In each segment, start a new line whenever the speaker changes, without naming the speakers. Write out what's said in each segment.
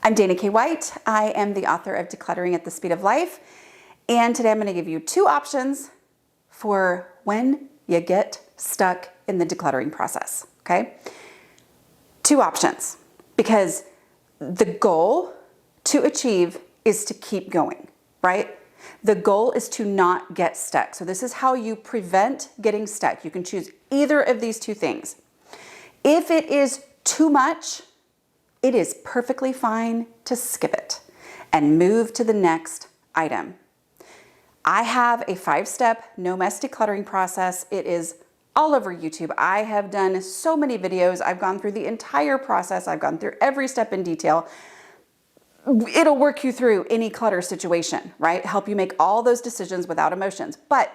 I'm Dana K. White. I am the author of Decluttering at the Speed of Life. And today I'm going to give you 2 options for when you get stuck in the decluttering process, okay? 2 options, because the goal to achieve is to keep going, right? The goal is to not get stuck. So this is how you prevent getting stuck. You can choose either of these 2 things. If it is too much, it is perfectly fine to skip it and move to the next item. I have a 5-step no mess decluttering process. It is all over YouTube. I have done so many videos. I've gone through the entire process. I've gone through every step in detail. It'll work you through any clutter situation, right? Help you make all those decisions without emotions. But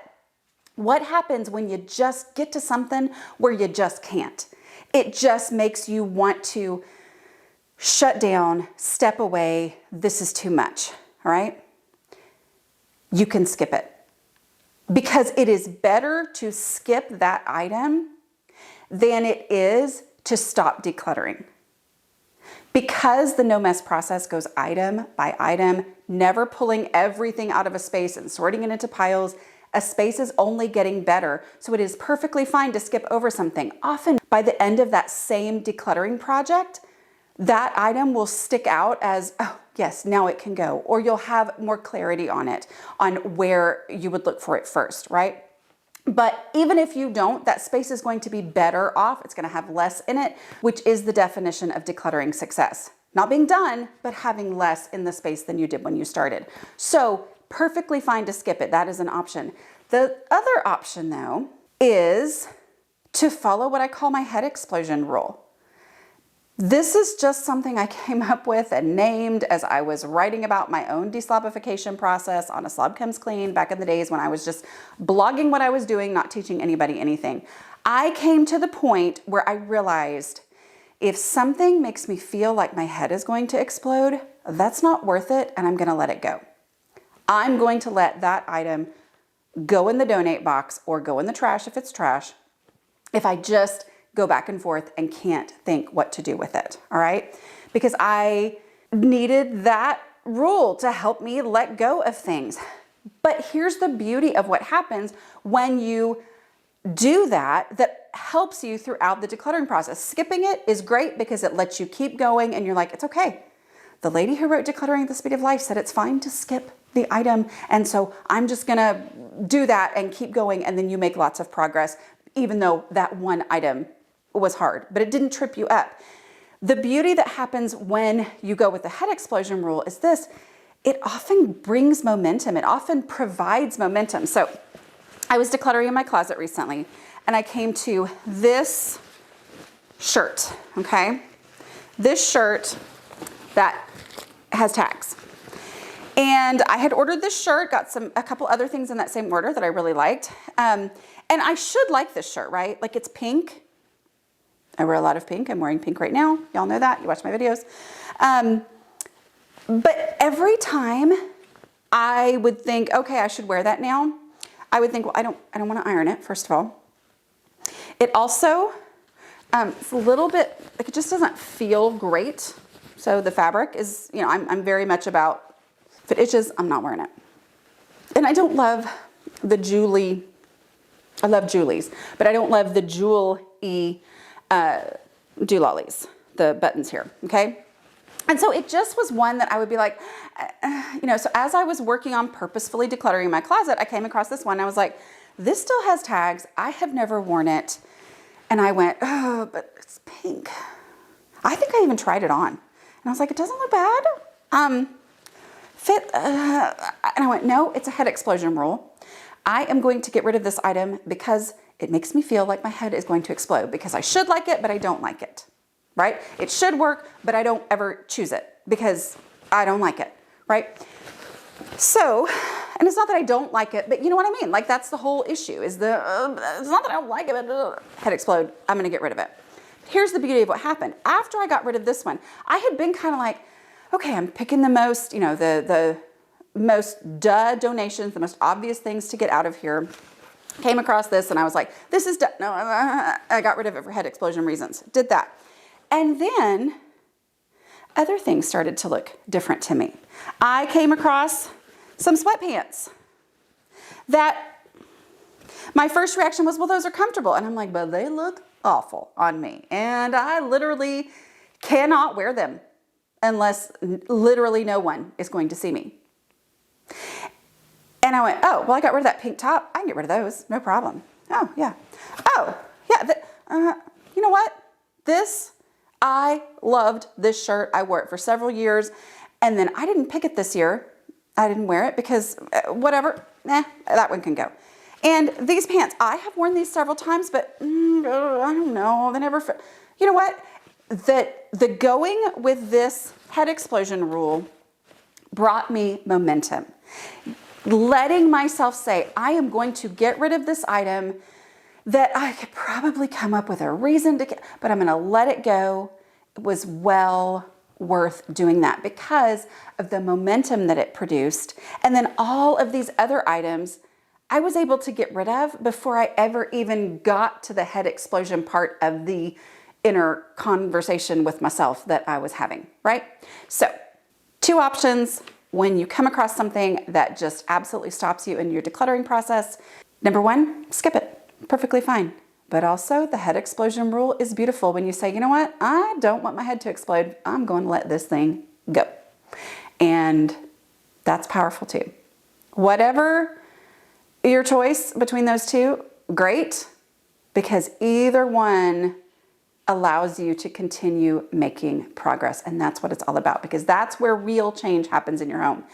what happens when you just get to something where you just can't? It just makes you want to shut down, step away. This is too much, all right? You can skip it, because it is better to skip that item than it is to stop decluttering. Because the no mess process goes item by item, never pulling everything out of a space and sorting it into piles, a space is only getting better. So it is perfectly fine to skip over something. Often by the end of that same decluttering project, that item will stick out as, oh yes, now it can go. Or you'll have more clarity on it, on where you would look for it first, right? But even if you don't, that space is going to be better off. It's going to have less in it, which is the definition of decluttering success. Not being done, but having less in the space than you did when you started. So perfectly fine to skip it. That is an option. The other option, though, is to follow what I call my head explosion rule. This is just something I came up with and named as I was writing about my own deslobification process on A Slob Comes Clean back in the days when I was just blogging what I was doing, not teaching anybody anything. I came to the point where I realized if something makes me feel like my head is going to explode, that's not worth it, and I'm going to let it go. I'm going to let that item go in the donate box or go in the trash if it's trash, if I just go back and forth and can't think what to do with it, all right? Because I needed that rule to help me let go of things. But here's the beauty of what happens when you do that, that helps you throughout the decluttering process. Skipping it is great because it lets you keep going and you're like, it's okay. The lady who wrote Decluttering at the Speed of Life said it's fine to skip the item. And so I'm just gonna do that and keep going, and then you make lots of progress, even though that one item was hard, but it didn't trip you up. The beauty that happens when you go with the head explosion rule is this: it often brings momentum. It often provides momentum. So I was decluttering in my closet recently and I came to this shirt, okay? This shirt that has tags. And I had ordered this shirt, got a couple other things in that same order that I really liked. And I should like this shirt, right? Like, it's pink. I wear a lot of pink. I'm wearing pink right now. Y'all know that. You watch my videos. But every time I would think, okay, I should wear that now, I would think, well, I don't want to iron it, first of all. It also, it's a little bit, like, it just doesn't feel great. So the fabric is, you know, I'm very much about, if it itches, I'm not wearing it. And I don't love the Julie, I love Julie's, but I don't love the Jewel-y doolollies, the buttons here, okay? And so it just was one that I would be like, you know, so as I was working on purposefully decluttering my closet, I came across this one. I was like, this still has tags. I have never worn it. And I went, oh, but it's pink. I think I even tried it on. And I was like, it doesn't look bad. And I went, no, it's a head explosion rule. I am going to get rid of this item because it makes me feel like my head is going to explode, because I should like it, but I don't like it, right? It should work, but I don't ever choose it because I don't like it, right? So, and it's not that I don't like it, but you know what I mean? Like, that's the whole issue, is it's not that I don't like it, but head explode, I'm gonna get rid of it. Here's the beauty of what happened. After I got rid of this one, I had been kind of like, okay, I'm picking the most, you know, the most donations, the most obvious things to get out of here. Came across this and I was like, this is, no, I got rid of it for head explosion reasons. Did that. And then other things started to look different to me. I came across some sweatpants that my first reaction was, well, those are comfortable. And I'm like, but they look awful on me. And I literally cannot wear them unless literally no one is going to see me. And I went, oh, well, I got rid of that pink top. I can get rid of those. No problem. Oh, yeah. Oh, yeah. You know what? I loved this shirt. I wore it for several years. And then I didn't pick it this year. I didn't wear it because whatever. That one can go. And these pants, I have worn these several times, but I don't know. They never fit. You know what? The going with this head explosion rule brought me momentum. Letting myself say, I am going to get rid of this item that I could probably come up with a reason to get, but I'm going to let it go. It was well worth doing that because of the momentum that it produced. And then all of these other items I was able to get rid of before I ever even got to the head explosion part of the inner conversation with myself that I was having, right? So 2 options when you come across something that just absolutely stops you in your decluttering process. Number 1, skip it. Perfectly fine. But also the head explosion rule is beautiful when you say, you know what? I don't want my head to explode. I'm going to let this thing go. And that's powerful too. Whatever your choice between those 2, great, because either one allows you to continue making progress. And that's what it's all about, because that's where real change happens in your home,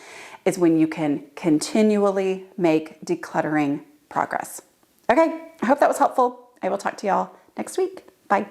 is when you can continually make decluttering progress. Okay, I hope that was helpful. I will talk to y'all next week. Bye.